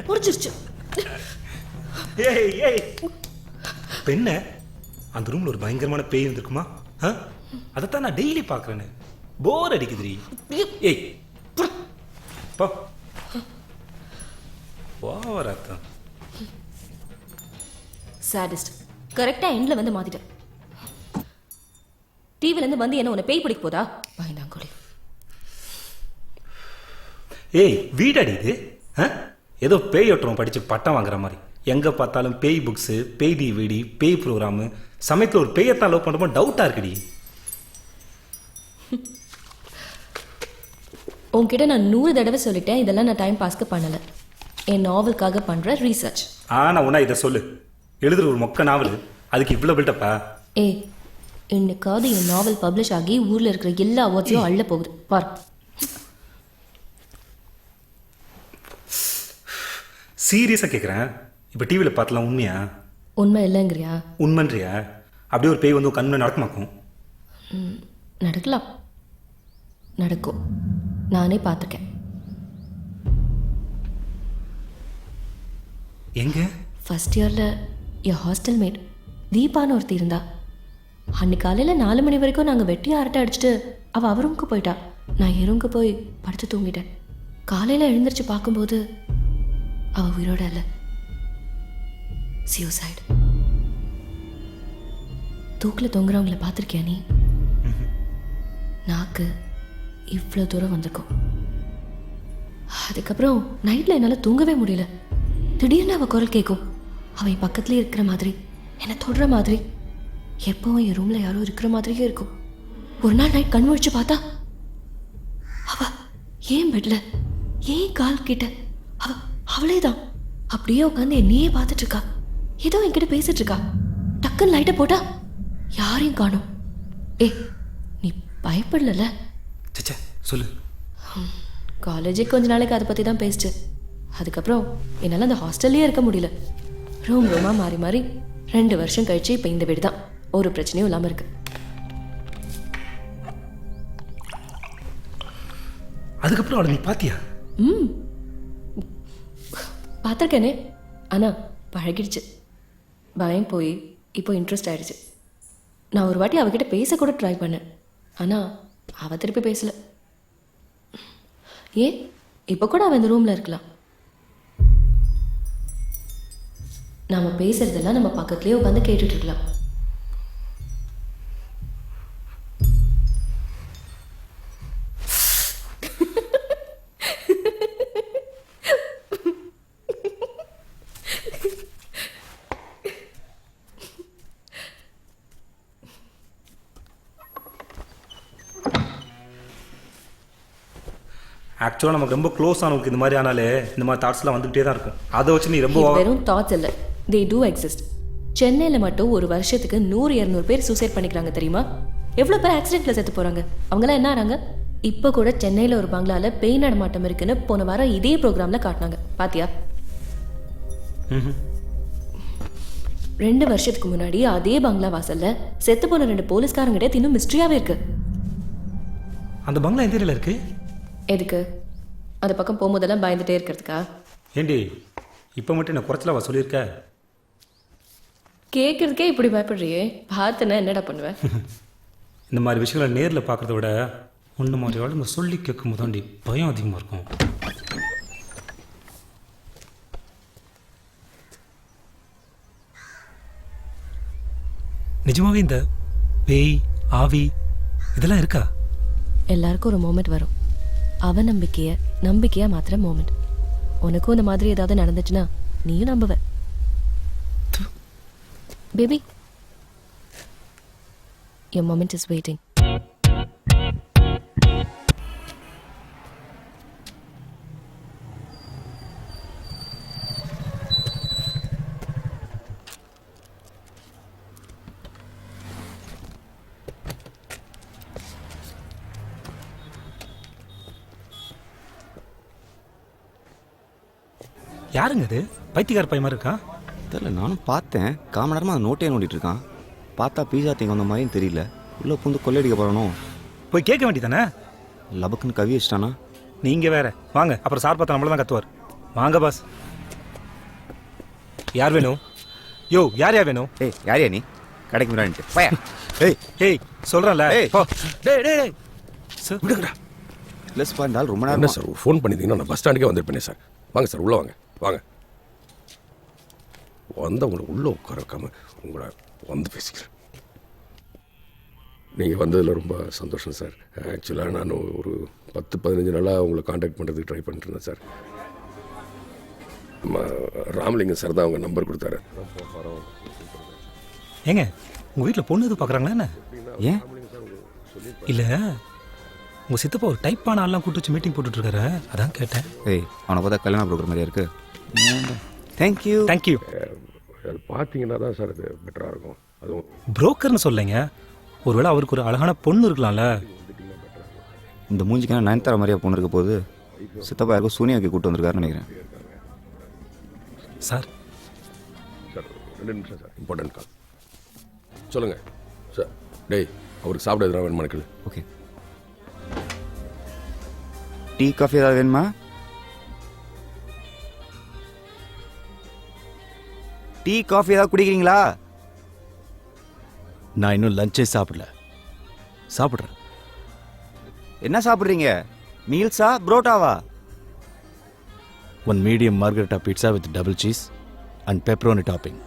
முடிச்சிருச்சு. ஏய் ஏய் பெண்ண அந்த ரூம்ல ஒரு பயங்கரமான பேய் இருந்திருக்குமா? அதைத்தான் நான் டெய்லி பார்க்குறேன்னு. போர் அடிக்குதுரி. ஏய் போ ஓவர் அர்த்தம். சாடிஸ்ட். கரெக்டா எண்ட்ல வந்து மாத்திட்டேன். டிவில இருந்து வந்து என்ன உன்னை பேய் பிடிக்க போதா? பயந்தாங்கோலி. ஏய் வீடாடி இது. ஏதோ பேய் ஒட்டுறோம் படிச்சு பட்டம் வாங்குற மாதிரி. எங்க பார்த்தாலும் பேய் புக்ஸு, பேய் டிவிடி, பேய் ப்ரோக்ராமு. சமயத்தில் ஒரு பேயத்தான் லவ் பண்ணுறப்போ டவுட்டா இருக்குடி. உன்கிட்ட நான் 100 தடவை சொல்லிட்டேன், இதெல்லாம் நான் டைம் பாஸ்க்கு பண்ணல. என் நாவலுக்காக பண்ற ரீசர்ச். நான் உன்னா இதை சொல்லு. எழுதுற ஒரு மொக்க நாவல் அதுக்கு இவ்வளோ பில்டப்பா? ஏய் இன்னைக்காவது என் நாவல் பப்ளிஷ் ஆகி ஊர்ல இருக்கிற எல்லா அவார்ட்ஸையும் அள்ள போகுது பார். சீரியஸாக கேட்குறேன். இப்போ டிவியில் பார்த்தலாம் உண்மையா? உண்மை இல்லைங்கிறியா? உண்மைன்றியா? அப்படியே ஒரு பேய் வந்து கண்ணு நடக்குமாக்கும்? நடக்கலாம், நடக்கும். நானே பார்த்துருக்கேன். எங்க? ஃபர்ஸ்ட் இயரில் என் ஹாஸ்டல் மேட் தீபான்னு ஒருத்தி இருந்தா. அன்னைக்கு காலையில் 4 மணி வரைக்கும் நாங்கள் வெட்டி அரட்டை அடிச்சுட்டு அவள் அவ ரூமுக்கு போயிட்டா. நான் என் ரூமுக்கு போய் படுத்து தூங்கிட்டேன். காலையில் எழுந்திரிச்சு பார்க்கும்போது அவள் உயிரோட இல்லை, சூசைட். தூக்கில் தொங்குறவங்கள பார்த்துருக்கியா நீ? நாக்கு இவ்வளோ தூரம் வந்திருக்கும். அதுக்கப்புறம் நைட்டில் என்னால் தூங்கவே முடியல. திடீர்னு அவள் குரல் கேட்கும். அவள் என் பக்கத்துலேயே இருக்கிற மாதிரி, என்னை தொடுற மாதிரி, எப்பவும் என் ரூமில் யாரோ இருக்கிற மாதிரியே இருக்கும். ஒரு நாள் நைட் கண் முழிச்சு பார்த்தா அவள் ஏன் பெட்டில் ஏன் கால் கிட்ட அவளே தான் அப்படியே உட்காந்து என்னையே பார்த்துட்டு இருக்கா. ஏதோ என்கிட்ட பேசிட்டு இருக்கா. டக்குன்னு லைட்டை போட்டா யாரையும் காணும். ஏ நீ பயப்படல? சச்சா சொல்லு. காலேஜே கொஞ்ச நாளைக்கு அதை பற்றி தான் பேசிச்சு. அதுக்கப்புறம் என்னால் அந்த ஹாஸ்டல்லே இருக்க முடியல. ரூமாக மாறி மாறி 2 வருஷம் கழிச்சு இப்போ இந்த வீடு தான். ஒரு பிரச்சனையும் இல்லாமல் இருக்கு. அதுக்கப்புறம் அவளை நீ பாத்தியா? பார்த்துருக்கேனே, ஆனால் பழகிடுச்சு. பயம் போய் இப்போ இன்ட்ரெஸ்ட் ஆயிடுச்சு. நான் ஒரு வாட்டி அவகிட்ட பேசக்கூட ட்ரை பண்ணேன், ஆனால் அவள் திருப்பி பேசலை. ஏன் இப்போ கூட அவள் இந்த ரூமில் இருக்கலாம். நாம பேசுறதெல்லாம் நம்ம பக்கத்துலேயே உட்காந்து கேட்டுட்டு இருக்கலாம். ஆக்சுவலாக நமக்கு ரொம்ப க்ளோஸ் ஆனவங்களுக்கு இந்த மாதிரி ஆனாலே இந்த மாதிரி தாட்ஸ்லாம் வந்துகிட்டே தான் இருக்கும். அதை வச்சு நீ ரொம்ப வெறும் தாட்ஸ் இல்லை, தே டூ எக்ஸிஸ்ட். சென்னையில் மட்டும் ஒரு வருஷத்துக்கு 100-200 பேர் சூசைட் பண்ணிக்கிறாங்க தெரியுமா? எவ்வளோ பேர் ஆக்சிடென்ட்டில் செத்து போகிறாங்க. அவங்களாம் என்ன ஆறாங்க? இப்போ கூட சென்னையில் ஒரு பங்களாவில் பேய் நடமாட்டம் இருக்குன்னு போன வாரம் இதே ப்ரோக்ராமில் காட்டினாங்க. பாத்தியா? 2 வருஷத்துக்கு முன்னாடி அதே பங்களா வாசல்ல செத்து போன 2 போலீஸ்காரங்கிட்ட இன்னும் மிஸ்ட்ரியாவே இருக்கு. அந்த பங்களா எந்த ஏரியாவில் இருக்கு? எதுக்கு? அந்த பக்கம் போகும்போதெல்லாம் பயந்துட்டே இருக்கிறதுக்கா? ஏண்டி இப்போ மட்டும் என்ன குறைச்சலாவா சொல்லியிருக்க? கேட்கறதுக்கே இப்படி பயப்படுறியே, பார்த்துனா என்னடா பண்ணுவேன்? இந்த மாதிரி விஷயங்களை நேரில் பார்க்குறத விட ஒன்று மாதிரி ஆளுங்க சொல்லி கேட்கும் போதாண்டி பயம் அதிகமாக இருக்கும். நிஜமாவே இந்த பேய் ஆவி இதெல்லாம் இருக்கா? எல்லாருக்கும் ஒரு மோமெண்ட் வரும். நம்பிக்கையா மாத்திர மோமெண்ட். உனக்கும் இந்த மாதிரி ஏதாவது நடந்துச்சுன்னா நீயும் நம்புவ. Baby, your moment is waiting. யாருங்க அது? பைத்தியக்கார பையன் மாதிரி இருக்கான். தெரியல, நானும் பார்த்தேன். காம நேரமாக அந்த நோட்டே நோண்டிட்டு இருக்கான். பார்த்தா பீஸா திங்க வந்த மாதிரியும் தெரியல. உள்ளே புந்து கொள்ளையடிக்க போகிறனும். போய் கேட்க வேண்டியதானே? லபக்குன்னு கவி வச்சிட்டானா? நீங்கள் வேற வாங்க, அப்புறம் சார் பார்த்தா நம்மள தான் கத்துவார். வாங்க பாஸ். யார் வேணும்? யோ யார் வேணும்? ஏய் யாரையா நீ கடைக்கு முன்னாடி பையா? ஏய் ஏய் சொல்கிறேன்ல. ஏய். போ. டேய் டேய் டேய் சார் விடுங்கடா. ப்ளஸ் இருந்தால் ரொம்ப என்ன நேரம் சார் ஒரு ஃபோன் பண்ணியிருந்தீங்கன்னா நான் பஸ் ஸ்டாண்டுக்கே வந்திருப்பேனே சார். வாங்க சார் உள்ளே வாங்க வாங்க. உங்களை உள்ளே உட்கார வைக்காம உங்களை வந்து பேசிக்கிறேன். நீங்கள் வந்ததில் ரொம்ப சந்தோஷம் சார். ஆக்சுவலாக நான் ஒரு 10-15 நாளாக உங்களை காண்டாக்ட் பண்ணுறதுக்கு ட்ரை பண்ணிட்டு இருந்தேன் சார். ராமலிங்கம் சார் தான் அவங்க நம்பர் கொடுத்தாரு. ஏங்க உங்கள் வீட்டில் பொண்ணு எது பார்க்குறாங்களா என்ன? ஏன் இல்லை உங்கள் சித்தப்பா ஒரு டைப்பான ஆள்லாம் கூட்டு வச்சு மீட்டிங் போட்டுட்ருக்காரு, அதான் கேட்டேன். ஏய் அவனை பார்த்தா கல்யாணம் ப்ரோக்கர் மாதிரியா இருக்கு. தேங்க்யூ. தேங்க்யூ. அது பார்த்தீங்கன்னா தான் சார் அது பெட்டராக இருக்கும். அதுவும் புரோக்கர்னு சொல்லைங்க, ஒருவேளை அவருக்கு ஒரு அழகான பொண்ணு இருக்கலாம்ல. இந்த மூஞ்சிக்கான நயன்தாரா மாதிரியா பொண்ணு இருக்க போது சித்தப்பா யாருக்கும் சூனியாவுக்கு கூட்டு வந்திருக்காருன்னு நினைக்கிறேன். சார் சார் 2 நிமிஷம் சார், இம்பார்ட்டன்ட் கால். சொல்லுங்கள் சார். டேய் அவருக்கு சாப்பிட எதுனா வேணுமா எனக்கு? ஓகே. டீ காஃபி ஏதாவது வேணுமா? டீ காஃபி ஏதாவது குடிக்கிறீங்களா? நான் இன்னும் லஞ்சே சாப்பிடல, சாப்பிட்றேன். என்ன சாப்பிட்றீங்க? மீல்ஸா புரோட்டாவா? 1 medium margherita pizza with double cheese and pepperoni topping.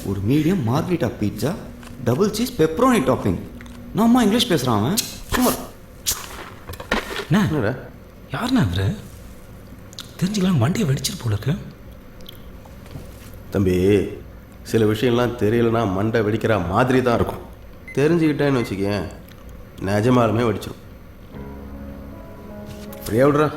ஒரு medium margherita pizza double cheese pepperoni topping. நான் இங்கிலீஷ் பேசுகிறான் அவன். சும்மா என்ன யாருண்ணா அவரு? தெரிஞ்சுக்கலாம் வண்டியை வெடிச்சிட்டு போல இருக்கு. தம்பி, சில விஷயம்லாம் தெரியலனா மண்டை வெடிக்கிற மாதிரி தான் இருக்கும். தெரிஞ்சுக்கிட்டேன்னு வச்சுக்கேன், நிஜமாலுமே வெடிச்சிடும். ஃப்ரீயா விடுறா.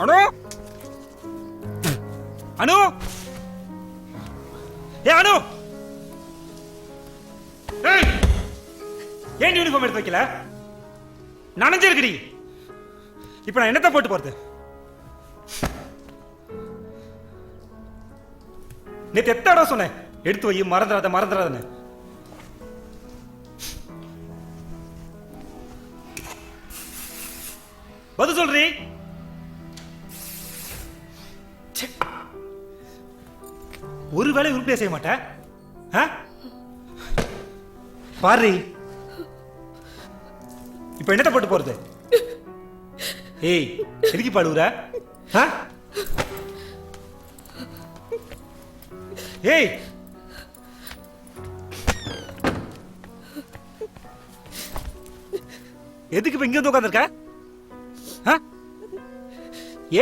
அனு அனு ஏ அனு, ஏன் யூனிஃபார்ம் எடுத்து வைக்கல? நனைஞ்சிருக்குடி. இப்ப நான் என்னத்தை போட்டு போறது? நேத்து எத்தனை தடவை சொன்னேன் எடுத்து வை, மறந்துடாதன்னு. பதில் சொல்றீ? ஒரு வேளை உருப்படியா செய்ய மாட்டேன். பாரு இப்ப என்னத்தை போட்டு போறது? ஏய் எதுக்கு பாடுற? ஏய் எதுக்கு இப்ப இங்க வந்து உட்கார்ந்திருக்க?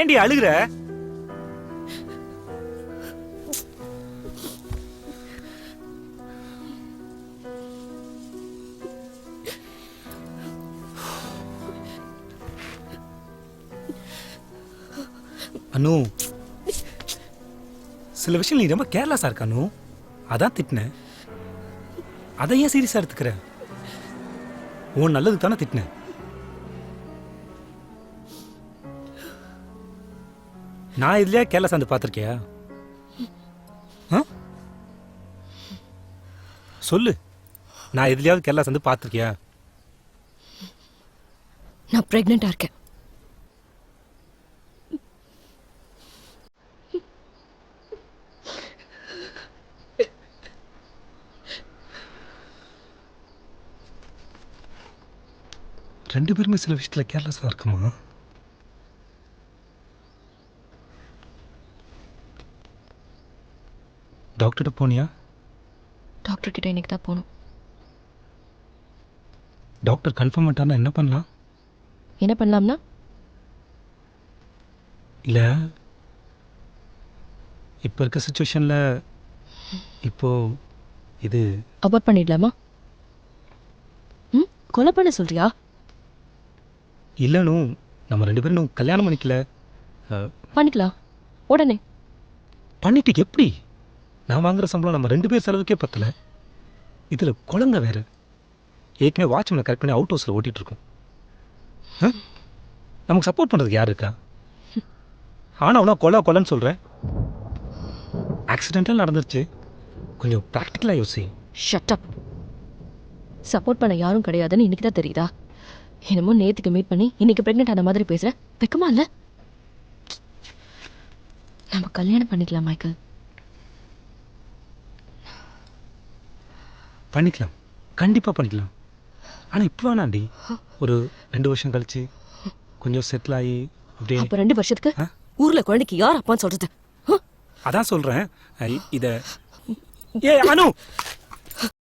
ஏண்டி அழுகுற? அனு, சில விஷயம் நீ ரொம்ப கேர்லெஸ்ஸா இருக்க அனு, அதான் திட்டினேன். அதை ஏன் சீரியஸா எடுத்துக்கிற? உன் நல்லதுக்கு தானே திட்டினேன். நான் இதுலயா கேர்லெஸ்ஸா வந்து பார்த்துருக்கியா? சொல்லு, நான் எதுலயாவது கேர்லெஸ்ஸா வந்து பார்த்துருக்கியா? நான் பிரெக்னெண்டா இருக்கேன். ரெண்டு பேருமே சில விஷயத்துல கேர்லெஸ்ஸா இருக்குமா? டாக்டர்கிட்ட போனியா? டாக்டர் கிட்ட இன்னைக்கு தான் போகணும். டாக்டர் கன்ஃபார்ம் பண்ணிட்டாருன்னா என்ன பண்ணலாம்? என்ன பண்ணலாம்னா? இல்லை இப்போ இருக்க சுச்சுவேஷனில் இப்போ இது அபார்ட் பண்ணிடலாமா? கொலை பண்ண சொல்றியா? இல்லைன்னு நம்ம ரெண்டு பேரும் இன்னும் கல்யாணம் பண்ணிக்கல. பண்ணிக்கலாம் உடனே. பண்ணிட்டு எப்படி? நான் வாங்குற சம்பளம் நம்ம ரெண்டு பேர் செலவுக்கே பத்தல. இதில் குழந்தை வேறு. ஏற்கனவே வாட்ச்மேனை கரெக்ட் பண்ணி அவுட் ஹவுஸில் ஓட்டிகிட்டு இருக்கோம். நமக்கு சப்போர்ட் பண்ணுறதுக்கு யார் இருக்கா? ஆனால் கொலைன்னு சொல்கிறேன். ஆக்சிடென்டல் நடந்துருச்சு. கொஞ்சம் ப்ராக்டிக்கலாக யோசி. Shut up. சப்போர்ட் பண்ண யாரும் கிடையாதுன்னு இன்னைக்கு தான் தெரியுதா? என்னமோ நேத்துக்கு மீட் பண்ணி இன்னைக்கு ப்ரெக்னென்ட் ஆன மாதிரி பேசுற. வெக்கமா இல்ல? நம்ம கல்யாணம் பண்ணிக்கலாம் மைக்கேல். பண்ணிக்கலாம், கண்டிப்பாக பண்ணிக்கலாம். ஆனால் இப்போ வேணாண்டி. ஒரு 2 வருஷம் கழிச்சு கொஞ்சம் செட்டில் ஆகி அப்படியே. அப்ப 2 வருஷத்துக்கு ஊர்ல குழந்தைக்கு யார் அப்பான்னு சொல்றது? அதான் சொல்கிறேன் இதை. ஏ அனு,